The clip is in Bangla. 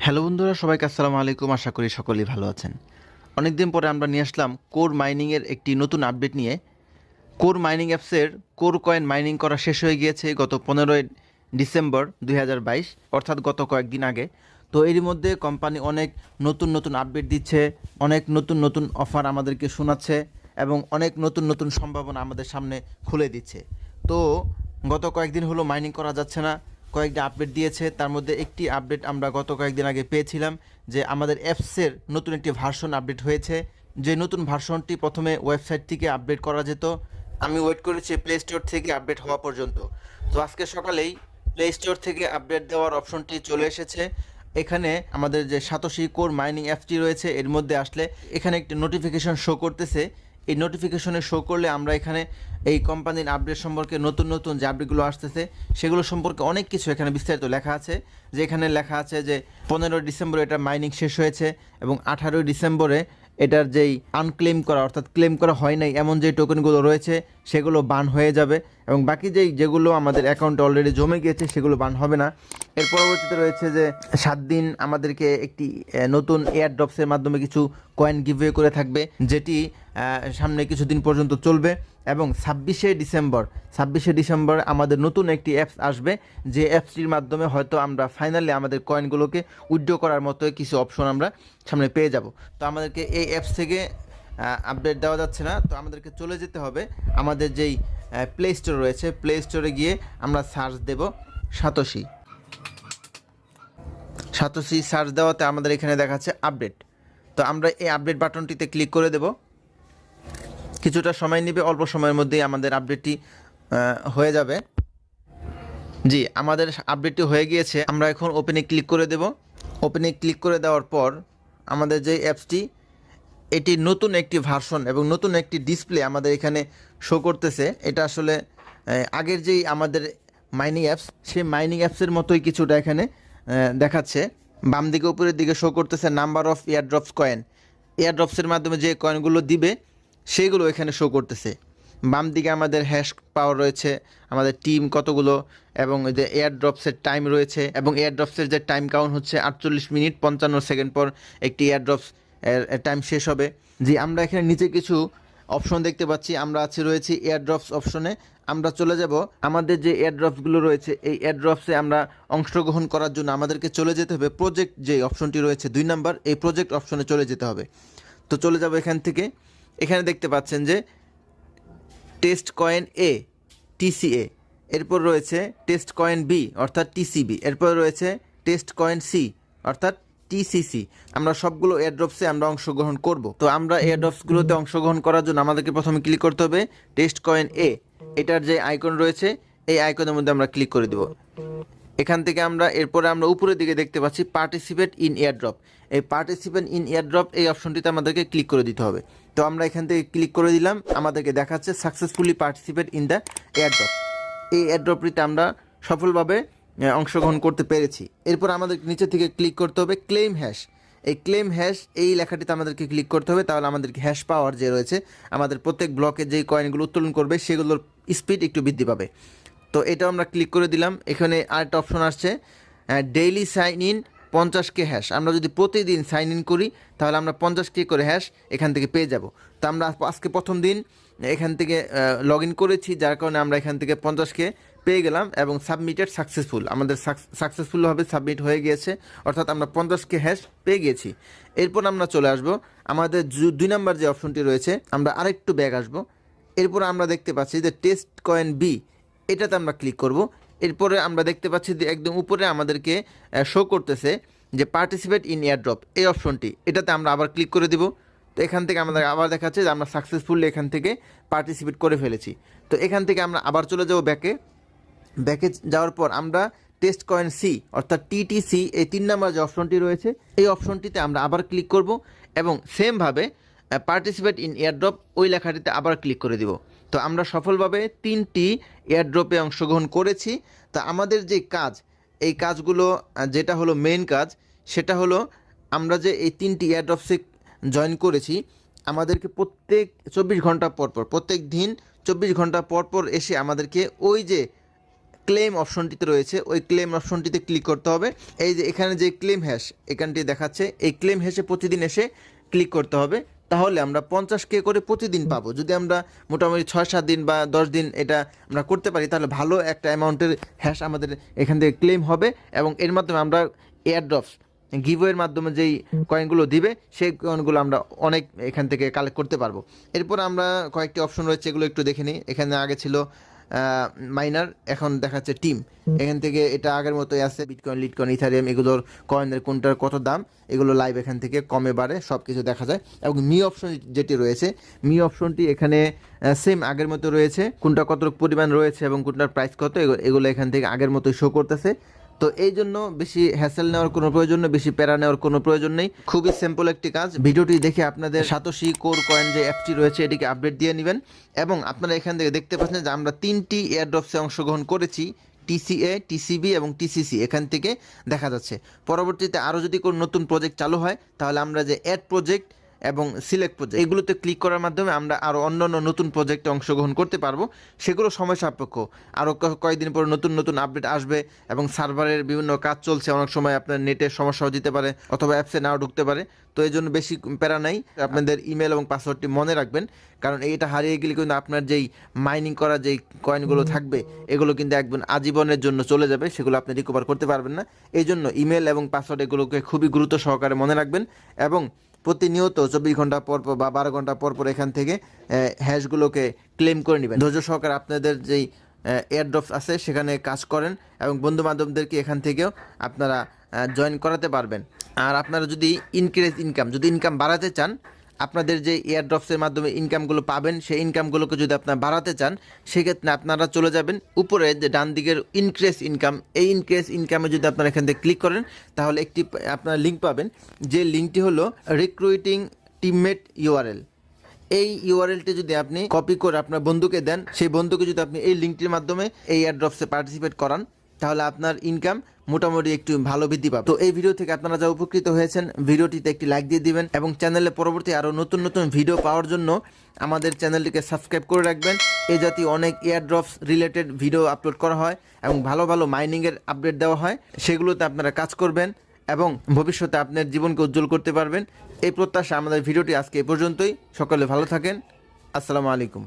হ্যালো বন্ধুরা, সবাইকে আসসালামু আলাইকুম। আশা করি সকলেই ভালো আছেন। অনেকদিন পরে আমরা নিয়ে আসলাম কোর মাইনিংয়ের একটি নতুন আপডেট নিয়ে। কোর মাইনিং অ্যাপসের কোর কয়েন মাইনিং করা শেষ হয়ে গিয়েছে গত 15ই ডিসেম্বর 2022, অর্থাৎ গত কয়েকদিন আগে। তো এরই মধ্যে কোম্পানি অনেক নতুন নতুন আপডেট দিচ্ছে, অনেক নতুন নতুন অফার আমাদেরকে শোনাচ্ছে এবং অনেক নতুন নতুন সম্ভাবনা আমাদের সামনে খুলে দিচ্ছে। তো গত কয়েকদিন হলো মাইনিং করা যাচ্ছে না, কয়েকটা আপডেট দিয়েছে। তার মধ্যে একটি আপডেট আমরা গত কয়েকদিন আগে পেয়েছিলাম যে আমাদের অ্যাপসের নতুন একটি ভার্সন আপডেট হয়েছে। যে নতুন ভার্সনটি প্রথমে ওয়েবসাইট থেকে আপডেট করা যেত, আমি ওয়েট করেছি প্লে স্টোর থেকে আপডেট হওয়া পর্যন্ত। তো আজকে সকালেই প্লে স্টোর থেকে আপডেট দেওয়ার অপশনটি চলে এসেছে। এখানে আমাদের যে সাতোশি কোর মাইনিং অ্যাপসটি রয়েছে এর মধ্যে আসলে এখানে একটি নোটিফিকেশন শো করতেছে। এই নোটিফিকেশনে শো করলে আমরা এখানে এই কোম্পানির আপডেট সম্পর্কে নতুন নতুন যে আপডেটগুলো আসতেছে সেগুলো সম্পর্কে অনেক কিছু এখানে বিস্তারিত লেখা আছে। যে এখানে লেখা আছে যে 15 ডিসেম্বরে এটা মাইনিং শেষ হয়েছে এবং 18 ডিসেম্বরে এটার যেই আনক্লেম করা অর্থাৎ ক্লেম করা হয় নাই এমন যে টোকেনগুলো রয়েছে সেগুলো বান হয়ে যাবে এবং বাকি যেগুলো আমাদের অ্যাকাউন্টে অলরেডি জমে গিয়েছে সেগুলো বান হবে না। এর পরবর্তীতে রয়েছে যে 7 দিন আমাদেরকে একটি নতুন এয়ার ড্রপসের মাধ্যমে কিছু কয়েন গিভওয়ে করে থাকবে, যেটি সামনে কিছুদিন পর্যন্ত চলবে। এবং 26শে ডিসেম্বর আমাদের নতুন একটি অ্যাপস আসবে, যে অ্যাপসটির মাধ্যমে হয়তো আমরা ফাইনালি আমাদের কয়েনগুলোকে উইথড্র করার মতো কিছু অপশন আমরা সামনে পেয়ে যাব। তো আমাদেরকে এই অ্যাপস থেকে আপডেট দেওয়া যাচ্ছে না, তো আমাদেরকে চলে যেতে হবে আমাদের যেই প্লে স্টোর রয়েছে, প্লে স্টোরে গিয়ে আমরা সার্চ দেব সাতোশি। সার্চ দেওয়াতে আমাদের এখানে দেখাচ্ছে আপডেট। তো আমরা এই আপডেট বাটনটিতে ক্লিক করে দেব। কিছুটা সময় নেবে, অল্প সময়ের মধ্যেই আমাদের আপডেটটি হয়ে যাবে। জি, আমাদের আপডেটটি হয়ে গিয়েছে। আমরা এখন ওপেনে ক্লিক করে দেব। ওপেনে ক্লিক করে দেওয়ার পর আমাদের যে অ্যাপসটি, এটি নতুন একটি ভার্সন এবং নতুন একটি ডিসপ্লে আমাদের এখানে শো করতেছে। এটা আসলে আগের যেই আমাদের মাইনিং অ্যাপস, সেই মাইনিং অ্যাপসের মতোই কিছুটা এখানে দেখাচ্ছে। বাম দিকে উপরের দিকে শো করতেছে নাম্বার অফ এয়ারড্রপস কয়েন। এয়ারড্রপসের মাধ্যমে যে কয়েনগুলো দিবে সেইগুলো এখানে শো করতেছে। বাম দিকে আমাদের হ্যাশ পাওয়ার রয়েছে, আমাদের টিম কতগুলো, এবং যে এয়ারড্রপসের টাইম রয়েছে, এবং এয়ারড্রপসের যে টাইম কাউন্ট হচ্ছে 48 মিনিট 55 সেকেন্ড পর একটি এয়ারড্রপস টাইম শেষ হবে। যে আমরা এখানে নিচে কিছু অপশন দেখতে পাচ্ছি, আমরা রয়েছি এয়ারড্রপস অপশনে। আমরা চলে যাব আমাদের যে এয়ারড্রপসগুলো রয়েছে, এই এয়ারড্রপসে আমরা অংশগ্রহণ করার জন্য আমাদেরকে চলে যেতে হবে প্রজেক্ট যে অপশনটি রয়েছে 2 নাম্বার, এই প্রজেক্ট অপশনে চলে যেতে হবে। তো চলে যাব এখান থেকে। এখানে দেখতে পাচ্ছেন যে টেস্ট কয়েন এ টিসিএ, এরপর রয়েছে টেস্ট কয়েন বি অর্থাৎ টিসিবি, এরপর রয়েছে টেস্ট কয়েন সি অর্থাৎ টিসিসি। আমরা সবগুলো এয়ারড্রপসে আমরা অংশগ্রহণ করব। তো আমরা এয়ারড্রপসগুলোতে অংশগ্রহণ করার জন্য আমাদেরকে প্রথমে ক্লিক করতে হবে টেস্ট কয়েন এ, এটার যে আইকন রয়েছে এই আইকনের মধ্যে আমরা ক্লিক করে দেব। এখান থেকে এরপরে আমরা উপরের দিকে দেখতে পাচ্ছি পার্টিসিপেট ইন এয়ারড্রপ। এই পার্টিসিপেট ইন এয়ারড্রপ এই অপশনটিতে আমাদেরকে ক্লিক করে দিতে হবে। তো আমরা এখান থেকে ক্লিক করে দিলাম, আমাদেরকে দেখাচ্ছে successfully participate in the airdrop. এই এয়ারড্রপটিতে আমরা সফলভাবে অংশগ্রহণ করতে পেরেছি। এরপর আমাদের নিচে থেকে ক্লিক করতে হবে ক্লেম হ্যাশ। এই ক্লেম হ্যাশ এই লেখাটিতে আমাদেরকে ক্লিক করতে হবে, তাহলে আমাদেরকে হ্যাশ পাওয়ার যে রয়েছে আমাদের প্রত্যেক ব্লকে যেই কয়েনগুলো উত্তোলন করবে সেগুলোর স্পিড একটু বৃদ্ধি পাবে। তো এটাও আমরা ক্লিক করে দিলাম। এখানে আরেকটা অপশন আসছে daily sign in 50K hash. আমরা যদি প্রতিদিন সাইন ইন করি তাহলে আমরা 50K করে হ্যাশ এখান থেকে পেয়ে যাব। তো আমরা আজকে প্রথম দিন এখান থেকে লগ ইন করেছি, যার কারণে আমরা এখান থেকে 50K পেয়ে গেলাম এবং সাবমিটেড সাকসেসফুল, আমাদের সাকসেসফুলভাবে সাবমিট হয়ে গিয়েছে, অর্থাৎ আমরা 50K হ্যাশ পেয়ে গিয়েছি। এরপর আমরা চলে আসব আমাদের 2 নাম্বার যে অপশনটি রয়েছে, আমরা আরেকটু ব্যাক আসব। এরপর আমরা দেখতে পাচ্ছি যে টেস্ট কয়েন বি, এটাতে আমরা ক্লিক করব। এরপরে আমরা দেখতে পাচ্ছি যে একদম উপরে আমাদেরকে শো করতেছে যে পার্টিসিপেট ইন এয়ারড্রপ এই অপশনটি, এটাতে আমরা আবার ক্লিক করে দিব। তো এখান থেকে আমাদের আবার দেখাচ্ছে যে আমরা সাকসেসফুলি এখান থেকে পার্টিসিপেট করে ফেলেছি। তো এখান থেকে আমরা আবার চলে যাব ব্যাকে যাওয়ার পর আমরা টেস্ট কয়েন সি অর্থাৎ টিটিসি এই 3 নাম্বার যে অপশনটি রয়েছে এই অপশনটিতে আমরা আবার ক্লিক করব এবং সেমভাবে পার্টিসিপেট ইন এয়ারড্রপ ওই লেখাটিতে আবার ক্লিক করে দিব। তো আমরা সফলভাবে 3টি এয়ারড্রপে অংশগ্রহণ করেছি। তা আমাদের যে কাজ, এই কাজগুলো যেটা হলো মেইন কাজ, সেটা হলো আমরা যে এই 3টি এয়ারড্রপসে জয়েন করেছি, আমাদেরকে প্রত্যেক 24 ঘন্টা পর পর, প্রত্যেক দিন 24 ঘন্টা পর পর এসে আমাদেরকে ওই যে ক্লেম অপশনটিতে রয়েছে, ওই ক্লেম অপশনটিতে ক্লিক করতে হবে। এই যে এখানে যে ক্লেম হ্যাশ এখানটি দেখাচ্ছে, এই ক্লেম হ্যাশে প্রতিদিন এসে ক্লিক করতে হবে। তাহলে আমরা 50K করে প্রতিদিন পাবো। যদি আমরা মোটামুটি 6-7 দিন বা 10 দিন এটা আমরা করতে পারি, তাহলে ভালো একটা অ্যামাউন্টের হ্যাশ আমাদের এখান থেকে ক্লেম হবে, এবং এর মাধ্যমে আমরা এয়ারড্রপস গিভওয়ের মাধ্যমে যেই কয়েনগুলো দিবে সেই কয়েনগুলো আমরা অনেক এখান থেকে কালেক্ট করতে পারবো। এরপর আমরা কয়েকটি অপশন রয়েছে, এগুলো একটু দেখে নিই। এখানে আগে ছিল মাইনার, এখন দেখাচ্ছে টিম। এখান থেকে এটা আগের মতোই আছে, বিটকয়েন, লিটকয়েন, ইথারিয়াম, এগুলোর কয়েনের কোনটার কত দাম, এগুলো লাইভ এখান থেকে কমে বাড়ে সব কিছু দেখা যায়। এবং মি অপশন যেটি রয়েছে, মি অপশনটি এখানে সেম আগের মতো রয়েছে, কোনটা কত পরিমাণ রয়েছে এবং কোনটার প্রাইস কত, এগুলো এখান থেকে আগের মতোই শো করতেছে। তো এই জন্য বেশি হ্যাসেল নেওয়ার কোনো প্রয়োজন নেই, বেশি প্যারা নেওয়ার কোনো প্রয়োজন নেই। খুবই সিম্পল একটি কাজ। ভিডিওটি দেখে আপনাদের সাতোশি কোর কয়েন যে অ্যাপটি রয়েছে এটিকে আপডেট দিয়ে নেবেন, এবং আপনারা এখান থেকে দেখতে পাচ্ছেন যে আমরা 3টি এয়ারড্রপসে অংশগ্রহণ করেছি, TCA, TCB এবং TCC এখান থেকে দেখা যাচ্ছে। পরবর্তীতে আরও যদি কোনো নতুন প্রজেক্ট চালু হয়, তাহলে আমরা যে অ্যাড প্রজেক্ট এবং সিলেক্ট প্রজেক্ট এগুলোতে ক্লিক করার মাধ্যমে আমরা আরও অন্যান্য নতুন প্রজেক্টে অংশগ্রহণ করতে পারবো। সেগুলো সময় সাপেক্ষ, আরও কয়েকদিন পরে নতুন নতুন আপডেট আসবে, এবং সার্ভারের বিভিন্ন কাজ চলছে, অনেক সময় আপনার নেটের সমস্যাও দিতে পারে অথবা অ্যাপসে নাও ঢুকতে পারে। তো এই জন্য বেশি প্যারা নাই। আপনাদের ইমেল এবং পাসওয়ার্ডটি মনে রাখবেন, কারণ এইটা হারিয়ে গেলে কিন্তু আপনার যেই মাইনিং করা যেই কয়েনগুলো থাকবে এগুলো কিন্তু একদম আজীবনের জন্য চলে যাবে, সেগুলো আপনি রিকভার করতে পারবেন না। এই জন্য ইমেল এবং পাসওয়ার্ড এগুলোকে খুবই গুরুত্ব সহকারে মনে রাখবেন, এবং প্রতিনিয়ত 24 ঘন্টা পর পর বা 12 ঘন্টা পর পর এখান থেকে হ্যাশগুলোকে ক্লেম করে নেবেন। ধৈর্য সহকারে আপনাদের যেই এয়ারড্রপস আছে সেখানে কাজ করেন, এবং বন্ধু বান্ধবদেরকে এখান থেকেও আপনারা জয়েন করাতে পারবেন। আর আপনারা যদি ইনকাম বাড়াতে চান, আপনাদের যে এয়ারড্রপসের মাধ্যমে ইনকামগুলো পাবেন সেই ইনকামগুলোকে যদি আপনারা বাড়াতে চান, সেক্ষেত্রে আপনারা চলে যাবেন উপরে যে ডান দিকের ইনক্রিজ ইনকাম, এই ইনক্রিজ ইনকামে যদি আপনারা এখান থেকে ক্লিক করেন, তাহলে একটি আপনারা লিঙ্ক পাবেন, যে লিঙ্কটি হলো রিক্রুইটিং টিমমেট URL। এই URLটি যদি আপনি কপি করে আপনার বন্ধুকে দেন, সেই বন্ধুকে যদি আপনি এই লিঙ্কটির মাধ্যমে এই এয়ারড্রপসে পার্টিসিপেট করান, তাহলে আপনার ইনকাম মোটামুটি একটু ভালো বৃদ্ধি পাবে। তো এই ভিডিও থেকে আপনারা যা উপকৃত হয়েছেন, ভিডিওটিতে একটি লাইক দিয়ে দিবেন, এবং চ্যানেলে পরবর্তী আরও নতুন নতুন ভিডিও পাওয়ার জন্য আমাদের চ্যানেলটিকে সাবস্ক্রাইব করে রাখবেন। এই জাতীয় অনেক এয়ারড্রপস রিলেটেড ভিডিও আপলোড করা হয়, এবং ভালো ভালো মাইনিংয়ের আপডেট দেওয়া হয়, সেগুলোতে আপনারা কাজ করবেন এবং ভবিষ্যতে আপনার জীবনকে উজ্জ্বল করতে পারবেন। এই প্রত্যাশা আমাদের ভিডিওটি আজকে এ পর্যন্তই। সকলে ভালো থাকেন। আসসালামু আলাইকুম।